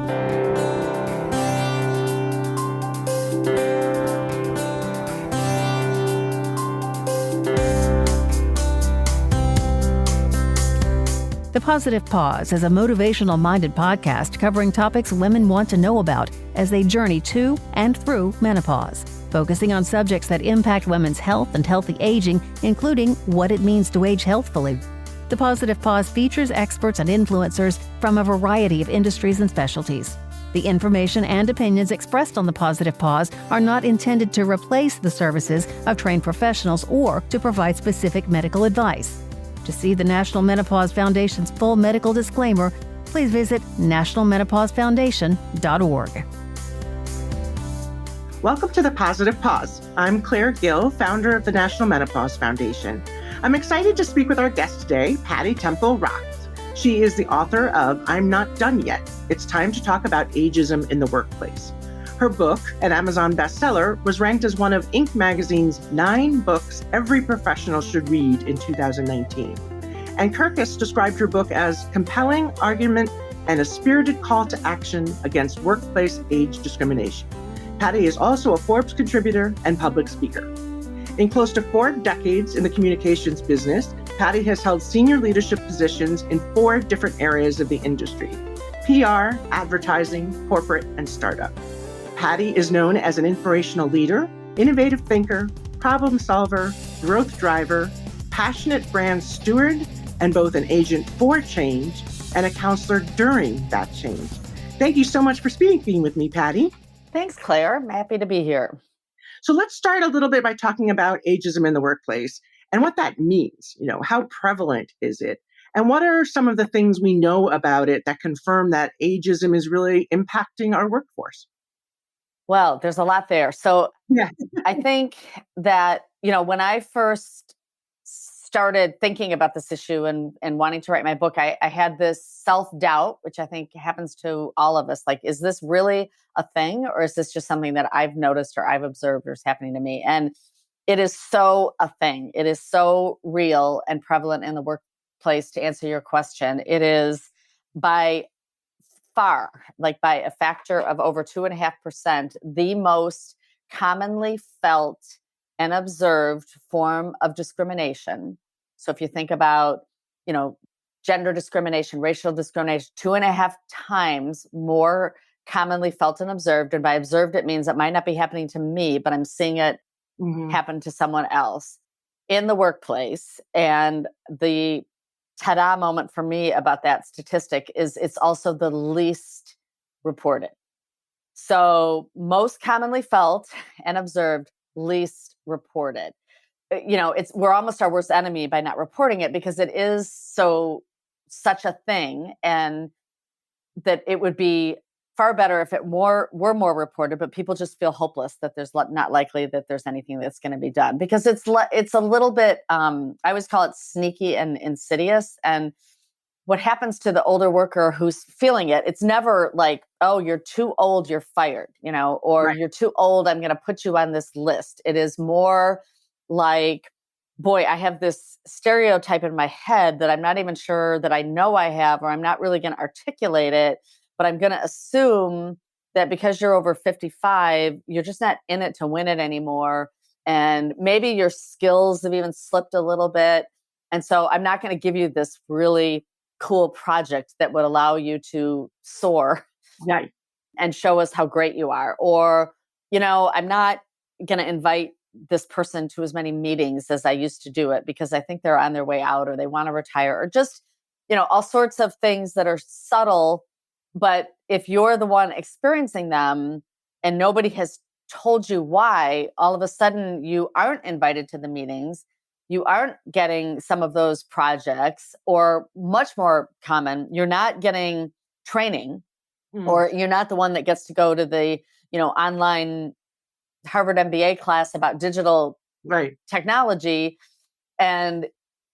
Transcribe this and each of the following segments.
The Positive Pause is a motivational-minded podcast covering topics women want to know about as they journey to and through menopause, focusing on subjects that impact women's health and healthy aging, including what it means to age healthfully. The Positive Pause features experts and influencers from a variety of industries and specialties. The information and opinions expressed on the Positive Pause are not intended to replace the services of trained professionals or to provide specific medical advice. To see the National Menopause Foundation's full medical disclaimer, please visit nationalmenopausefoundation.org. Welcome to the Positive Pause. I'm Claire Gill, founder of the National Menopause Foundation. I'm excited to speak with our guest today, Patti Temple Rocks. She is the author of I'm Not Done Yet. It's time to talk about ageism in the workplace. Her book, an Amazon bestseller, was ranked as one of Inc. magazine's 9 books every professional should read in 2019. And Kirkus described her book as compelling argument and a spirited call to action against workplace age discrimination. Patti is also a Forbes contributor and public speaker. In close to 4 decades in the communications business, Patti has held senior leadership positions in 4 different areas of the industry: PR, advertising, corporate, and startup. Patti is known as an inspirational leader, innovative thinker, problem solver, growth driver, passionate brand steward, and both an agent for change and a counselor during that change. Thank you so much for speaking with me, Patti. Thanks, Claire. I'm happy to be here. So let's start a little bit by talking about ageism in the workplace and what that means. How prevalent is it? And what are some of the things we know about it that confirm that ageism is really impacting our workforce? Well, there's a lot there. So Yeah. I think that, when I first started thinking about this issue and wanting to write my book, I had this self-doubt, which I think happens to all of us. Like, is this really a thing, or is this just something that I've noticed or I've observed or is happening to me? And it is so a thing. It is so real and prevalent in the workplace. To answer your question, it is by far, like by a factor of over 2.5%, the most commonly felt and observed form of discrimination. So if you think about, gender discrimination, racial discrimination, 2.5 times more commonly felt and observed. And by observed, it means it might not be happening to me, but I'm seeing it happen to someone else in the workplace. And the ta-da moment for me about that statistic is it's also the least reported. So most commonly felt and observed, least reported. We're almost our worst enemy by not reporting it, because it is such a thing, and that it would be far better if it were more reported, but people just feel hopeless that there's not likely that there's anything that's going to be done, because it's a little bit, I always call it sneaky and insidious. And what happens to the older worker who's feeling it, it's never like, oh, you're too old, you're fired, or Right. You're too old, I'm going to put you on this list. It is more like, boy, I have this stereotype in my head that I'm not even sure that I know I have, or I'm not really going to articulate it. But I'm going to assume that because you're over 55, you're just not in it to win it anymore. And maybe your skills have even slipped a little bit. And so I'm not going to give you this really cool project that would allow you to soar Right. and show us how great you are. Or, I'm not going to invite this person to as many meetings as I used to do it, because I think they're on their way out, or they want to retire, or just, all sorts of things that are subtle. But if you're the one experiencing them and nobody has told you why, all of a sudden you aren't invited to the meetings, you aren't getting some of those projects, or much more common, you're not getting training, or you're not the one that gets to go to the, online Harvard MBA class about digital technology. And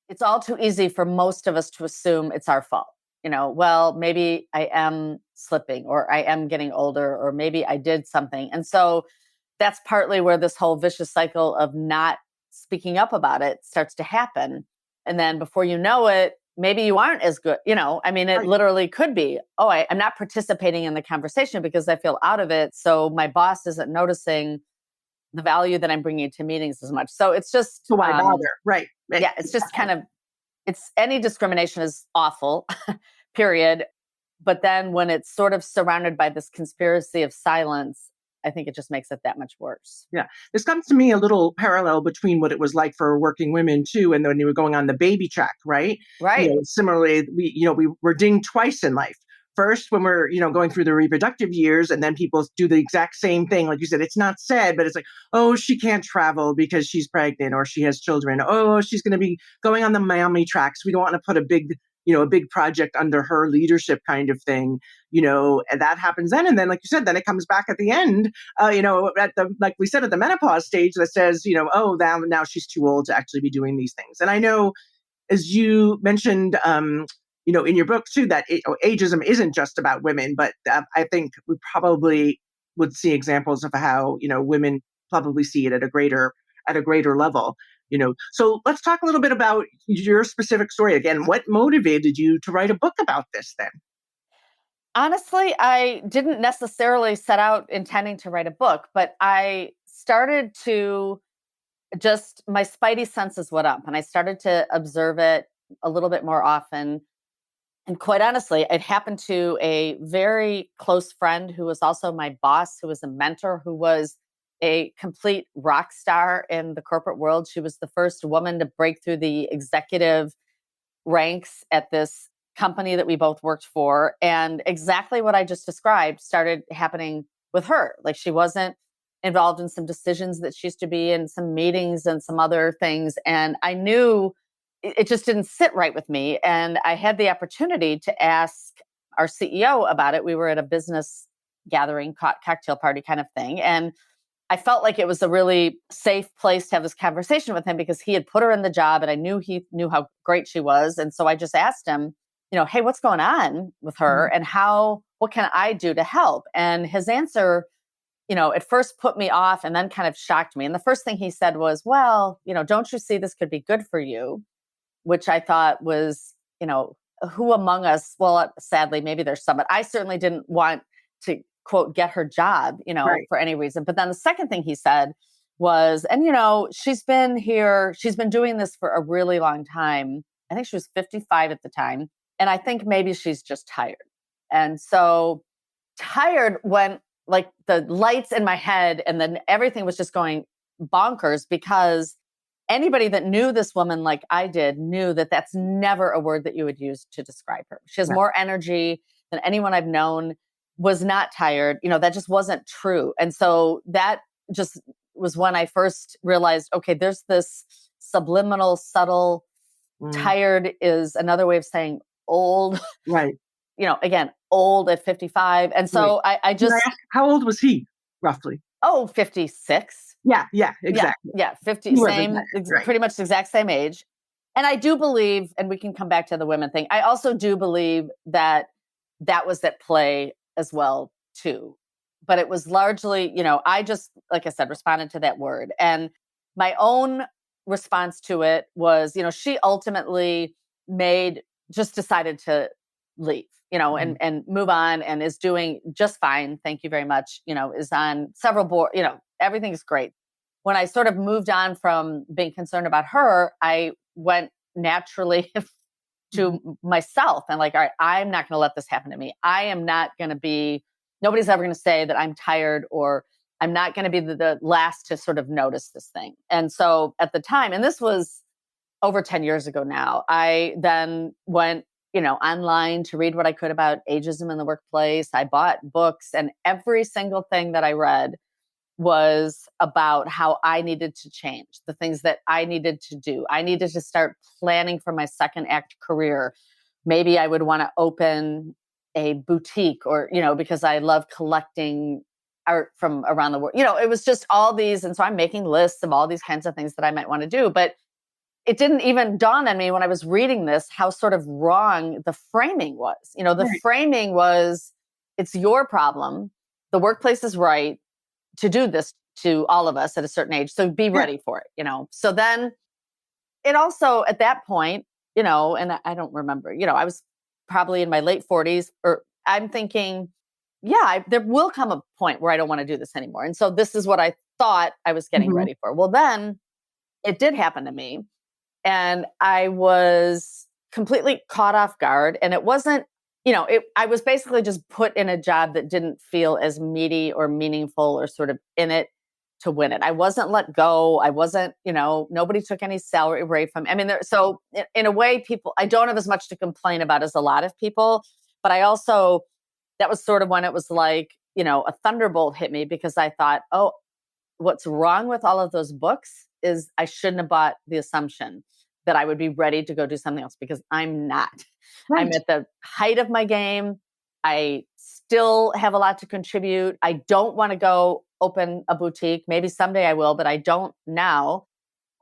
it's all too easy for most of us to assume it's our fault. Well, maybe I am slipping, or I am getting older, or maybe I did something. And so that's partly where this whole vicious cycle of not speaking up about it starts to happen. And then before you know it, maybe you aren't as good. I mean, it Right. literally could be, oh, I'm not participating in the conversation because I feel out of it. So my boss isn't noticing the value that I'm bringing to meetings as much. So it's just, So why bother? Right. yeah, it's just kind of, it's any discrimination is awful, period. But then when it's sort of surrounded by this conspiracy of silence, I think it just makes it that much worse. Yeah. This comes to me a little parallel between what it was like for working women too, and when you were going on the baby track, right? Right. Similarly, we were dinged twice in life. First, when we're, going through the reproductive years, and then people do the exact same thing. Like you said, it's not said, but it's like, oh, she can't travel because she's pregnant or she has children. Oh, she's going to be going on the mommy tracks. We don't want to put a big project under her leadership kind of thing, and that happens then. And then, like you said, then it comes back at the end, like we said, at the menopause stage that says, oh, now she's too old to actually be doing these things. And I know, as you mentioned, in your book too, that ageism isn't just about women, but I think we probably would see examples of how, women probably see it at a greater level. So let's talk a little bit about your specific story. Again, what motivated you to write a book about this then? Honestly, I didn't necessarily set out intending to write a book, but I started to my spidey senses went up and I started to observe it a little bit more often. And quite honestly, it happened to a very close friend who was also my boss, who was a mentor, who was a complete rock star in the corporate world. She was the first woman to break through the executive ranks at this company that we both worked for. And exactly what I just described started happening with her. Like, she wasn't involved in some decisions that she used to be in, some meetings and some other things. And I knew it just didn't sit right with me. And I had the opportunity to ask our CEO about it. We were at a business gathering, cocktail party kind of thing. And I felt like it was a really safe place to have this conversation with him because he had put her in the job and I knew he knew how great she was. And so I just asked him, hey, what's going on with her and what can I do to help? And his answer, at first put me off and then kind of shocked me. And the first thing he said was, well, don't you see this could be good for you? Which I thought was, who among us, well, sadly, maybe there's some, but I certainly didn't want to, quote, get her job, Right. for any reason. But then the second thing he said was, and, she's been doing this for a really long time. I think she was 55 at the time. And I think maybe she's just tired. And so tired when like the lights in my head and then everything was just going bonkers, because anybody that knew this woman like I did knew that that's never a word that you would use to describe her. She has more energy than anyone I've known, was not tired. That just wasn't true. And so that just was when I first realized, okay, there's this subliminal, subtle, tired is another way of saying old. Right. Again, old at 55. And so I just... Can I ask, how old was he, roughly? 56. Yeah, exactly. Yeah, 50, pretty much the exact same age. And I do believe, and we can come back to the women thing, I also do believe that was at play as well, too. But it was largely, I just, like I said, responded to that word. And my own response to it was, she ultimately decided to leave, and move on, and is doing just fine. Thank you very much. Is on several boards, everything's great. When I sort of moved on from being concerned about her, I went naturally to myself and like, all right, I'm not going to let this happen to me. I am not going to be, nobody's ever going to say that I'm tired, or I'm not going to be the last to sort of notice this thing. And so at the time, and this was over 10 years ago now, I then went, online to read what I could about ageism in the workplace. I bought books, and every single thing that I read was about how I needed to change, the things that I needed to do. I needed to start planning for my second act career. Maybe I would want to open a boutique, or, because I love collecting art from around the world. It was just all these. And so I'm making lists of all these kinds of things that I might want to do. But it didn't even dawn on me when I was reading this, how sort of wrong the framing was. The framing was, it's your problem. The workplace is right to do this to all of us at a certain age. So be ready for it, So then it also, at that point, and I don't remember, I was probably in my late 40s, or I'm thinking, yeah, there will come a point where I don't want to do this anymore. And so this is what I thought I was getting Mhm. ready for. Well, then it did happen to me. And I was completely caught off guard. And it wasn't, I was basically just put in a job that didn't feel as meaty or meaningful or sort of in it to win it. I wasn't let go. I wasn't, nobody took any salary away from me. I mean, so in a way, I don't have as much to complain about as a lot of people, but I also, that was sort of when it was like, a thunderbolt hit me, because I thought, oh, what's wrong with all of those books is I shouldn't have bought the assumption that I would be ready to go do something else, because I'm not. I'm Right. at the height of my game. I still have a lot to contribute. I don't want to go open a boutique. Maybe someday I will, but I don't now.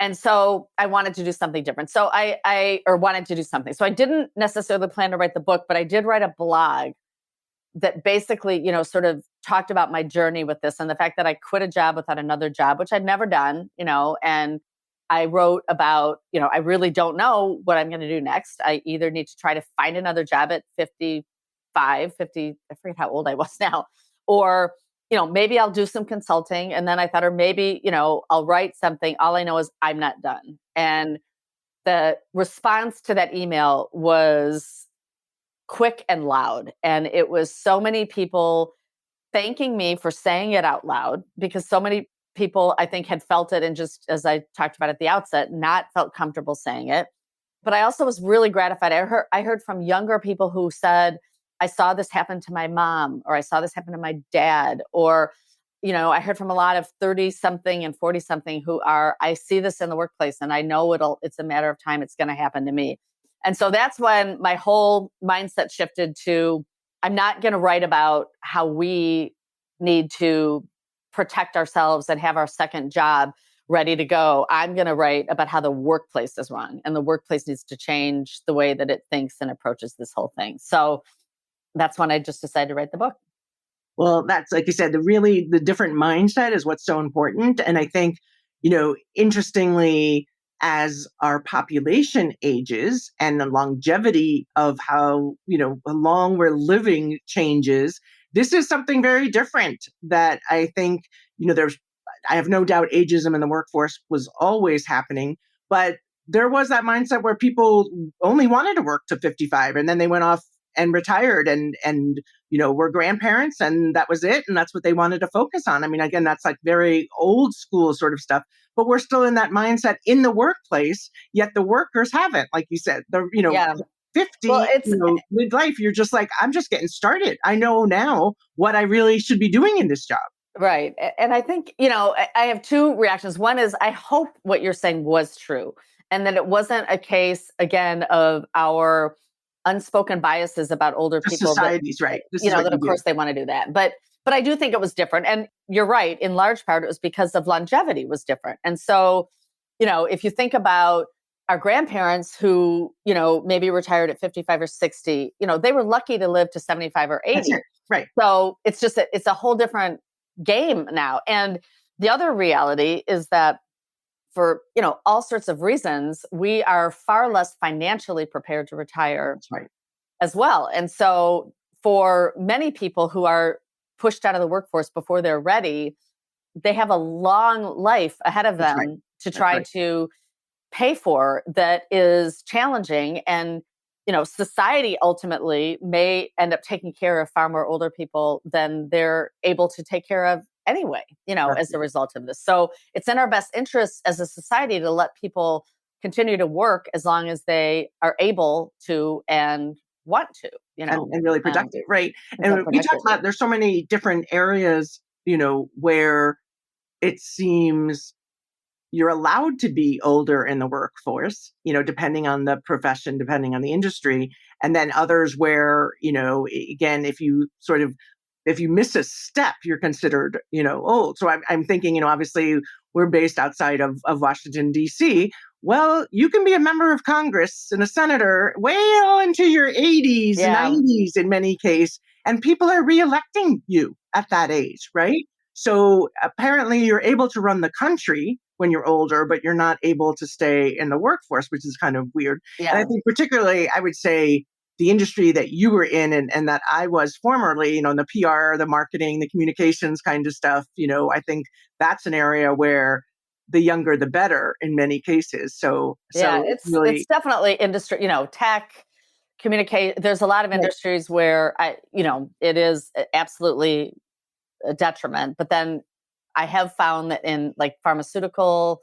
And so I wanted to do something different. So I wanted to do something. So I didn't necessarily plan to write the book, but I did write a blog that basically, sort of talked about my journey with this, and the fact that I quit a job without another job, which I'd never done, and I wrote about, I really don't know what I'm going to do next. I either need to try to find another job at 55, 50, I forget how old I was now, or, maybe I'll do some consulting. And then I thought, or maybe, I'll write something. All I know is I'm not done. And the response to that email was quick and loud. And it was so many people thanking me for saying it out loud, because so many people, I think, had felt it and, just as I talked about at the outset, not felt comfortable saying it. But I also was really gratified. I heard from younger people who said, I saw this happen to my mom, or I saw this happen to my dad, or, I heard from a lot of 30 something and 40 something who are, I see this in the workplace and I know it's a matter of time. It's going to happen to me. And so that's when my whole mindset shifted to, I'm not going to write about how we need to protect ourselves and have our second job ready to go. I'm going to write about how the workplace is wrong, and the workplace needs to change the way that it thinks and approaches this whole thing. So that's when I just decided to write the book. Well, that's like you said, the different mindset is what's so important. And I think, interestingly, as our population ages and the longevity of how, long we're living changes, this is something very different that I think, I have no doubt ageism in the workforce was always happening, but there was that mindset where people only wanted to work to 55 and then they went off and retired and were grandparents, and that was it. And that's what they wanted to focus on. I mean, again, that's like very old school sort of stuff, but we're still in that mindset in the workplace, yet the workers haven't, like you said, Yeah. 50, Well, it's midlife, you're just like, I'm just getting started. I know now what I really should be doing in this job. right. And I think, I have two reactions. One is, I hope what you're saying was true, and that it wasn't a case, again, of our unspoken biases about older The people, that, society's right. This is what that you of do. course they want to do that. But I do think it was different. And you're right. In large part, it was because of longevity was different. And so, if you think about our grandparents who, maybe retired at 55 or 60, they were lucky to live to 75 or That's 80. it. Right. So it's just, it's a whole different game now. And the other reality is that for, all sorts of reasons, we are far less financially prepared to retire That's right. as well. And so for many people who are pushed out of the workforce before they're ready, they have a long life ahead of That's them right. to That's try right. to pay for, that is challenging. And, society ultimately may end up taking care of far more older people than they're able to take care of anyway, as a result of this. So it's in our best interest as a society to let people continue to work as long as they are able to and want to, And really productive, right? so And we talked productive. about there's so many different areas, where it seems you're allowed to be older in the workforce, depending on the profession, depending on the industry, and then others where, again, if you miss a step, you're considered, old. So I'm thinking, obviously we're based outside of Washington, D.C. Well, you can be a member of Congress and a senator well into your 80s, Yeah. 90s in many cases, and people are reelecting you at that age, right? So apparently you're able to run the country, when you're older, but you're not able to stay in the workforce, which is kind of weird. And I Yeah. think particularly, I would say the industry that you were in and that I was formerly, in the PR, the marketing, the communications kind of stuff, I think that's an area where the younger, the better in many cases. Yeah, So it's really, definitely industry, tech, communicate. There's a lot of right. industries where it is absolutely a detriment. But then I have found that in like pharmaceutical,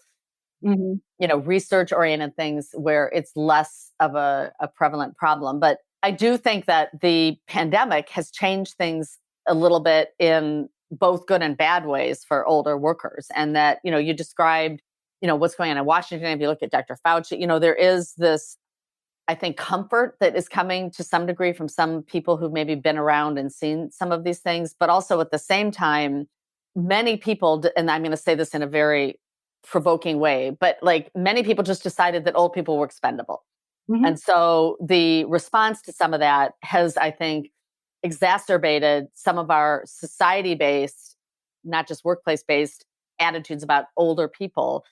Mhm. research oriented things where it's less of a prevalent problem. But I do think that the pandemic has changed things a little bit in both good and bad ways for older workers. And that, you described, what's going on in Washington. If you look at Dr. Fauci, there is this, I think, comfort that is coming to some degree from some people who've maybe been around and seen some of these things. But also at the same time, many people, and I'm going to say this in a very provoking way, but like many people just decided that old people were expendable. Mhm. And so the response to some of that has, I think, exacerbated some of our society based, not just workplace based attitudes about older people.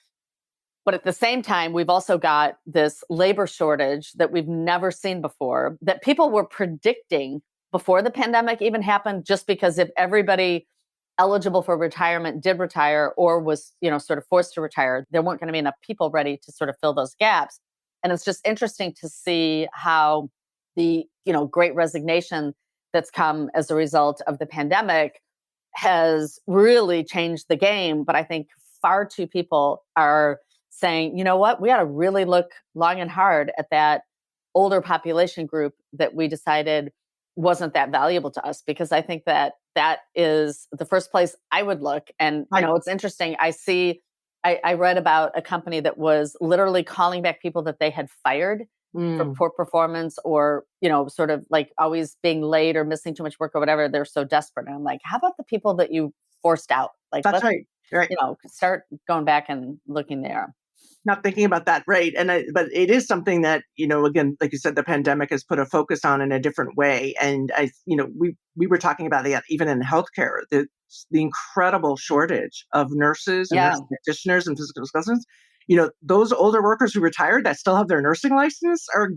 But at the same time, we've also got this labor shortage that we've never seen before, that people were predicting before the pandemic even happened, just because if everybody eligible for retirement did retire or was, sort of forced to retire, there weren't going to be enough people ready to sort of fill those gaps. And it's just interesting to see how the, great resignation that's come as a result of the pandemic has really changed the game. But I think far too people are saying, you know what, we got to really look long and hard at that older population group that we decided wasn't that valuable to us, because I think that that is the first place I would look. And, I it's interesting. I read about a company that was literally calling back people that they had fired for mm, poor performance or, sort of like always being late or missing too much work or whatever. They're so desperate. And I'm like, how about the people that you forced out? Like, that's let's, right. Right. start going back and looking there. Not thinking about that, right? But it is something that, again, like you said, the pandemic has put a focus on in a different way. And we were talking about that even in healthcare, the incredible shortage of nurses and nurse Yeah, practitioners and physical assistants. Those older workers who retired that still have their nursing license are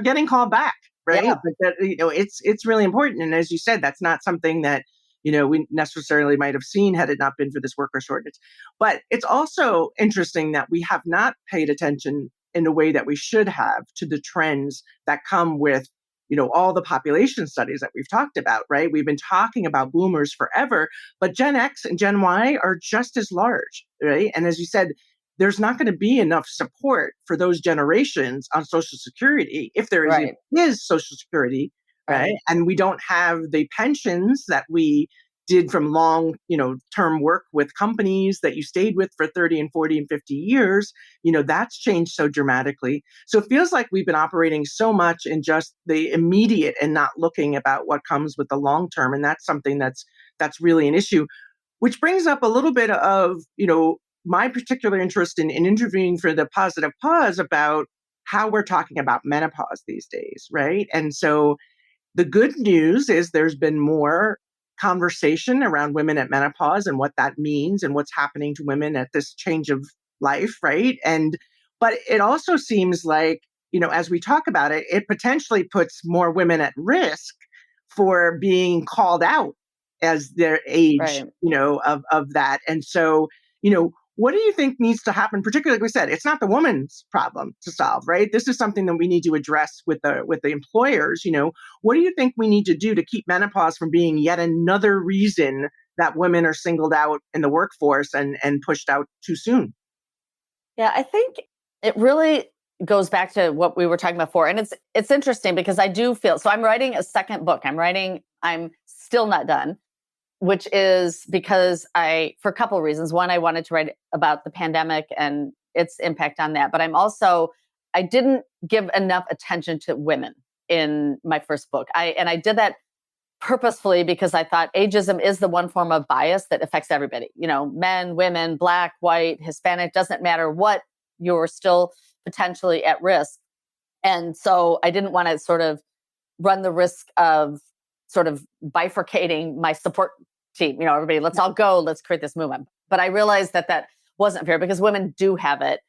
getting called back, right? yeah, But that, it's really important. And as you said, that's not something that we necessarily might have seen had it not been for this worker shortage. But it's also interesting that we have not paid attention in a way that we should have to the trends that come with, all the population studies that we've talked about, right? We've been talking about boomers forever, but Gen X and Gen Y are just as large, right? And as you said, there's not going to be enough support for those generations on Social Security if there right, is Social Security, right? right, And we don't have the pensions that we did from long, term work with companies that you stayed with for 30 and 40 and 50 years. That's changed so dramatically. So it feels like we've been operating so much in just the immediate and not looking about what comes with the long term. And that's something that's really an issue, which brings up a little bit of, my particular interest in interviewing for the Positive Pause about how we're talking about menopause these days, right? And so the good news is there's been more conversation around women at menopause and what that means and what's happening to women at this change of life, right? But it also seems like, as we talk about it, it potentially puts more women at risk for being called out as their age, right. of that. And so, what do you think needs to happen? Particularly, like we said, it's not the woman's problem to solve, right? This is something that we need to address with the employers. What do you think we need to do to keep menopause from being yet another reason that women are singled out in the workforce and pushed out too soon? Yeah, I think it really goes back to what we were talking about before. And it's interesting because I do feel so I'm writing a second book. I'm still not done, which is because for a couple of reasons. One, I wanted to write about the pandemic and its impact on that. But I didn't give enough attention to women in my first book. I did that purposefully because I thought ageism is the one form of bias that affects everybody. Men, women, Black, white, Hispanic, doesn't matter what, you're still potentially at risk. And so I didn't want to sort of run the risk of sort of bifurcating my support team. Everybody, let's all go, let's create this movement. But I realized that wasn't fair because women do have it,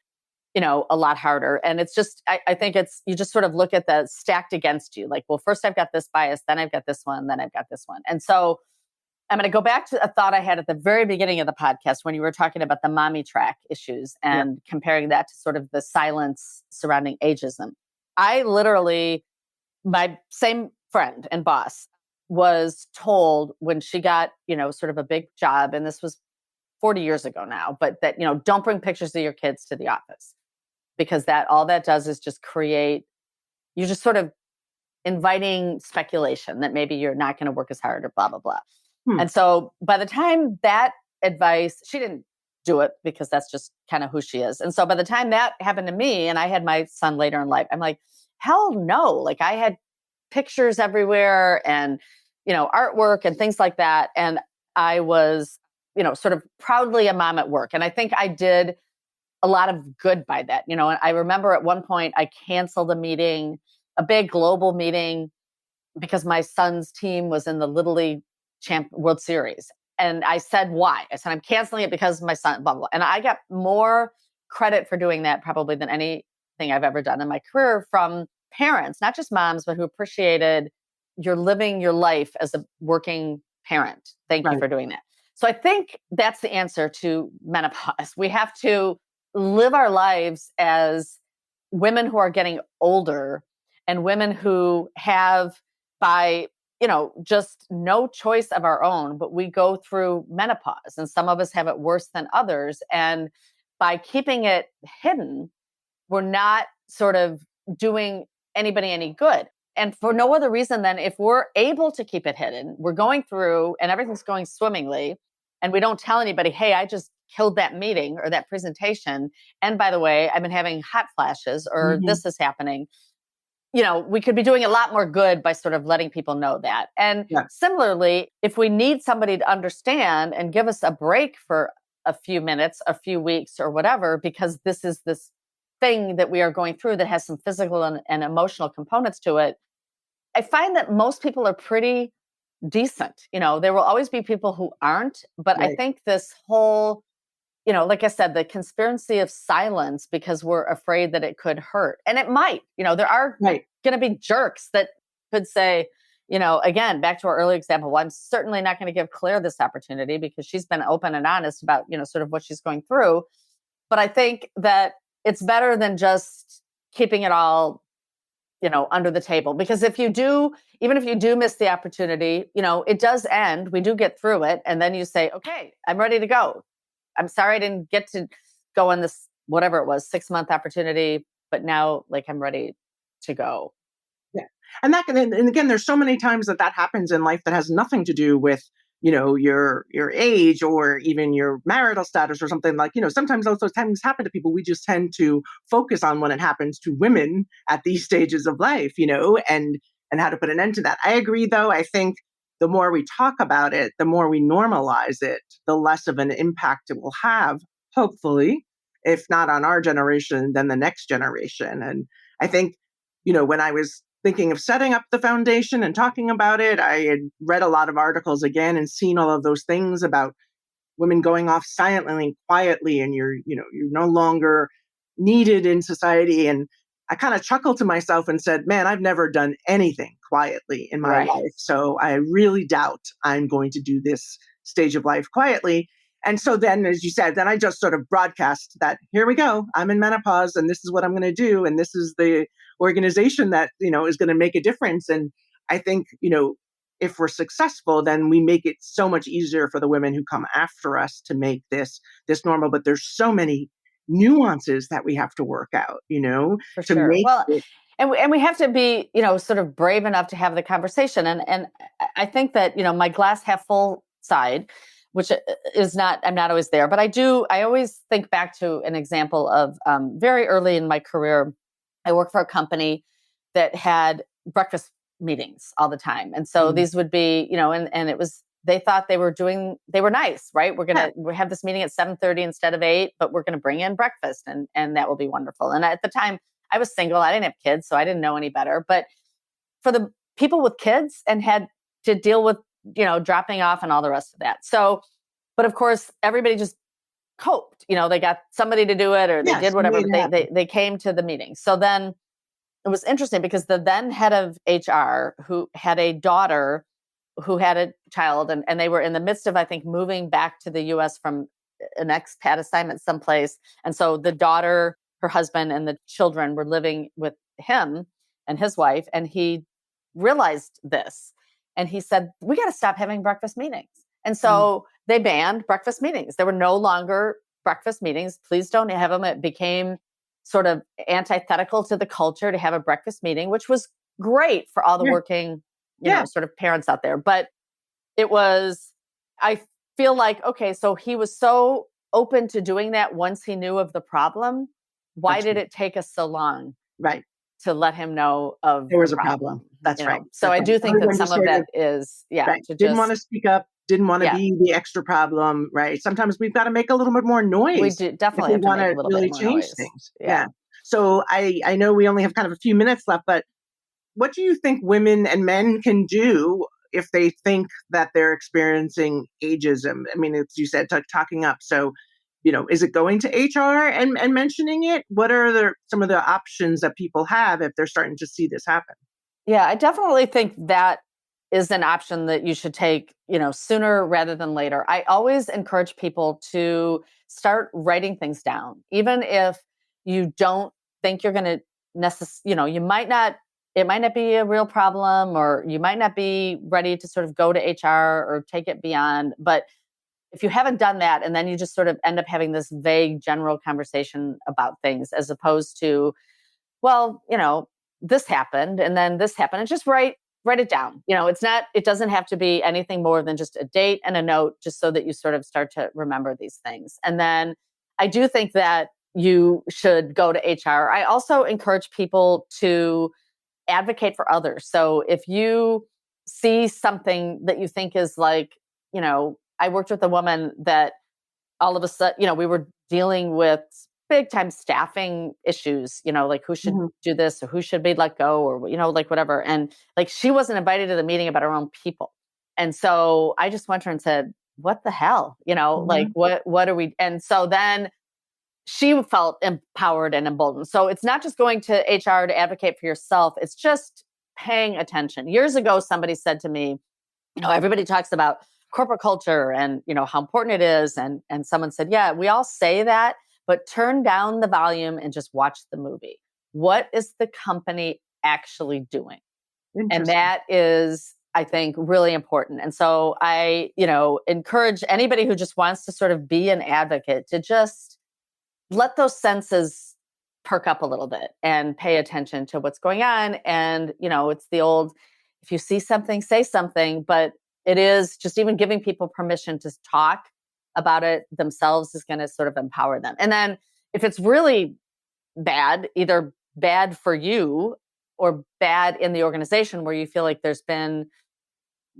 a lot harder. And it's just, I think you just sort of look at the stacked against you. Like, well, first I've got this bias, then I've got this one, then I've got this one. And so I'm going to go back to a thought I had at the very beginning of the podcast when you were talking about the mommy track issues and comparing that to sort of the silence surrounding ageism. I literally, my same friend and boss was told when she got, sort of a big job, and this was 40 years ago now, but that, don't bring pictures of your kids to the office because all that does is just you're just sort of inviting speculation that maybe you're not going to work as hard or blah, blah, blah. And so by the time that advice, she didn't do it because that's just kind of who she is. And so by the time that happened to me and I had my son later in life, I'm like, hell no. Like I had pictures everywhere and, artwork and things like that. And I was, sort of proudly a mom at work. And I think I did a lot of good by that, and I remember at one point I canceled a big global meeting because my son's team was in the Little League World Series. And I said, why? I said, I'm canceling it because my son, blah, blah, blah. And I got more credit for doing that probably than anything I've ever done in my career from parents, not just moms, but who appreciated you're living your life as a working parent. Thank you for doing that. So I think that's the answer to menopause. We have to live our lives as women who are getting older and women who have by just no choice of our own, but we go through menopause and some of us have it worse than others. And by keeping it hidden, we're not sort of doing anybody any good. And for no other reason than if we're able to keep it hidden, we're going through and everything's going swimmingly and we don't tell anybody, hey, I just killed that meeting or that presentation. And by the way, I've been having hot flashes or this is happening. We could be doing a lot more good by sort of letting people know that. And similarly, if we need somebody to understand and give us a break for a few minutes, a few weeks or whatever, because this is this thing that we are going through that has some physical and emotional components to it, I find that most people are pretty decent. There will always be people who aren't, but I think this whole, like I said, the conspiracy of silence because we're afraid that it could hurt. And it might, there are going to be jerks that could say, again, back to our earlier example, well, I'm certainly not going to give Claire this opportunity because she's been open and honest about, sort of what she's going through. But I think that it's better than just keeping it all, under the table. Because even if you do miss the opportunity, it does end. We do get through it. And then you say, okay, I'm ready to go. I'm sorry I didn't get to go on this, whatever it was, 6-month opportunity, but now like I'm ready to go. Yeah. And again, there's so many times that happens in life that has nothing to do with, your age or even your marital status or something like, sometimes those things happen to people. We just tend to focus on when it happens to women at these stages of life, and how to put an end to that. I agree, though. I think the more we talk about it, the more we normalize it, the less of an impact it will have, hopefully, if not on our generation, then the next generation. And I think, when I was thinking of setting up the foundation and talking about it, I had read a lot of articles again and seen all of those things about women going off silently and quietly, and you're no longer needed in society. And I kind of chuckled to myself and said, man, I've never done anything quietly in my life. So I really doubt I'm going to do this stage of life quietly. And so then, as you said, then I just sort of broadcast that, here we go, I'm in menopause and this is what I'm going to do. And this is the organization that, is going to make a difference. And I think, if we're successful, then we make it so much easier for the women who come after us to make this normal. But there's so many nuances that we have to work out, For to sure. make it. And we have to be, sort of brave enough to have the conversation. And I think that, my glass half full side, which is I'm not always there, but I always think back to an example of very early in my career. I worked for a company that had breakfast meetings all the time. And so these would be, and it was, they thought they were nice, right? We have this meeting at 7:30 instead of 8, but we're going to bring in breakfast and that will be wonderful. And at the time I was single, I didn't have kids, so I didn't know any better. But for the people with kids and had to deal with, dropping off and all the rest of that. So, but of course, everybody just coped. They got somebody to do it, or they Yes, did whatever, made it but they happen. they came to the meeting. So then it was interesting because the then head of HR, who had a daughter who had a child, and they were in the midst of, I think, moving back to the US from an expat assignment someplace. And so the daughter, her husband, and the children were living with him and his wife. And he realized this. And he said, we got to stop having breakfast meetings. And so they banned breakfast meetings. There were no longer breakfast meetings. Please don't have them. It became sort of antithetical to the culture to have a breakfast meeting, which was great for all the working, sort of parents out there. But it was, I feel like, okay, so he was so open to doing that once he knew of the problem. Why did it take us so long? Right. To let him know of There was the a problem. That's right. So That's I do right. think that Everyone some just of sort that is, right. to Didn't just, want to speak up, didn't want to be the extra problem, right? Sometimes we've got to make a little bit more noise. we do if definitely we have to want make to a little really bit more change noise. things. Yeah. So I know we only have kind of a few minutes left, but what do you think women and men can do if they think that they're experiencing ageism? I mean, as you said, talking up. So, is it going to HR and mentioning it? What are some of the options that people have if they're starting to see this happen? Yeah, I definitely think that is an option that you should take, sooner rather than later. I always encourage people to start writing things down, even if you don't think you're going to necessarily, it might not be a real problem, or you might not be ready to sort of go to HR or take it beyond. But if you haven't done that, and then you just sort of end up having this vague general conversation about things, as opposed to, well, this happened and then this happened, and just write it down. It doesn't have to be anything more than just a date and a note, just so that you sort of start to remember these things. And then I do think that you should go to HR. I also encourage people to advocate for others. So if you see something that you think is like, I worked with a woman that all of a sudden, we were dealing with big time staffing issues, like who should do this or who should be let go, or, like whatever. And like, she wasn't invited to the meeting about her own people. And so I just went to her and said, what the hell, like what are we? And so then she felt empowered and emboldened. So it's not just going to HR to advocate for yourself. It's just paying attention. Years ago, somebody said to me, everybody talks about corporate culture and, how important it is. And someone said, yeah, we all say that, but turn down the volume and just watch the movie. What is the company actually doing? And that is, I think, really important. And so I, encourage anybody who just wants to sort of be an advocate to just let those senses perk up a little bit and pay attention to what's going on. And, it's the old, if you see something, say something, but it is just even giving people permission to talk about it themselves is going to sort of empower them. And then if it's really bad, either bad for you or bad in the organization where you feel like there's been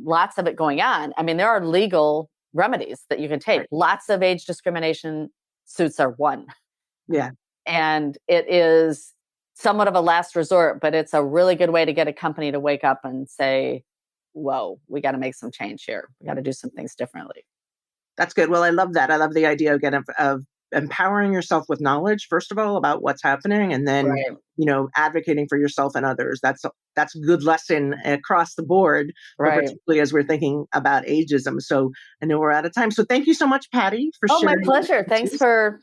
lots of it going on, I mean, there are legal remedies that you can take. Right. Lots of age discrimination suits are one. Yeah. And it is somewhat of a last resort, but it's a really good way to get a company to wake up and say, whoa, we got to make some change here. We got to do some things differently. That's good. Well, I love that. I love the idea again of empowering yourself with knowledge, first of all, about what's happening, and then, advocating for yourself and others. That's a good lesson across the board, but particularly as we're thinking about ageism. So I know we're out of time. So thank you so much, Patti, for sharing. Oh, my pleasure. Thanks for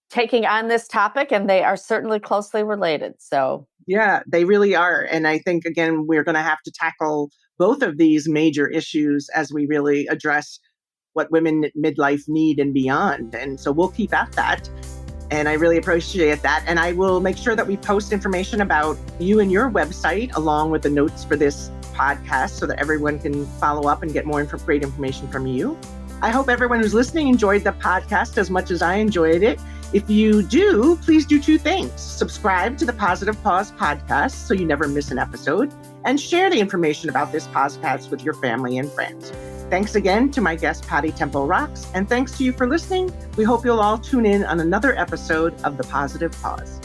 taking on this topic, and they are certainly closely related. So yeah, they really are. And I think, again, we're going to have to tackle both of these major issues as we really address what women midlife need and beyond. And so we'll keep at that. And I really appreciate that. And I will make sure that we post information about you and your website along with the notes for this podcast so that everyone can follow up and get more great information from you. I hope everyone who's listening enjoyed the podcast as much as I enjoyed it. If you do, please do two things. Subscribe to the Positive Pause podcast so you never miss an episode, and share the information about this podcast with your family and friends. Thanks again to my guest, Patti Temple Rocks, and thanks to you for listening. We hope you'll all tune in on another episode of The Positive Pause.